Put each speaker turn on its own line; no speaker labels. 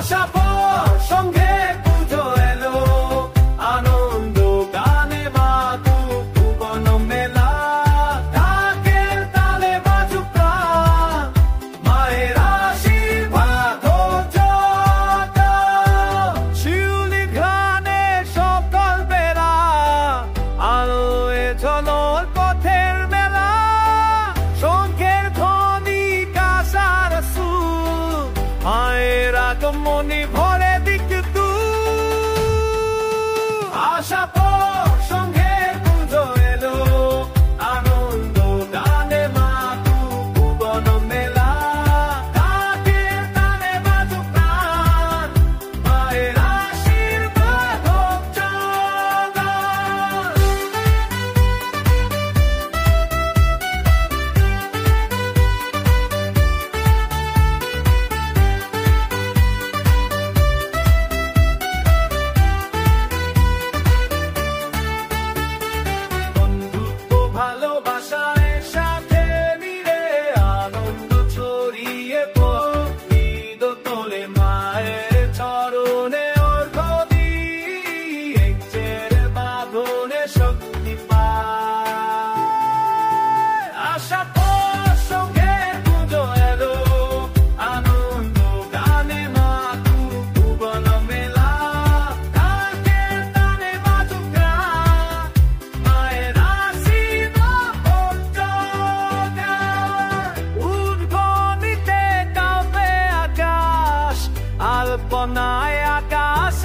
আশা পর সঙ্গে পুজো এলো, আনন্দ গানে মাতুক ভুবন মেলা, ঢাকের তালে বাজুক প্রাণ, মায়ের আশীর্বাদ হোক যত। শিউলি ঘ্রাণে সব গল্পেরা, আলোয় ঝলর পথের মেলা, শঙ্খের ধ্বনি কাঁসার সুর, মায়ের আগমনী ভরে দিক দূর। আশা পর সঙ্গে পুজো এলো, আনন্দ গানে মাতুক ভুবন মেলা, ঢাকের তালে বাজুক প্রাণ, মায়ের আশীর্বাদ হোক জগৎ। বন্ধুত্ব ভালোবাসায় সাথে মিলে, আনন্দ ছড়িয়ে প্রকৃত তোলে, মায়ের চরণে অর্ঘ্য দিই, একচের বাঁধনে শক্তি পায়। আশা পর সঙ্গে পুজো এলো, আনন্দ গানে মাতুক ভুবন মেলা, ঢাকের তালে বাজুক প্রাণ, মায়ের আশীর্বাদ হোক জগৎ। উদ্গনিতে কাঁপে আকাশ, আলপনায় আকাশ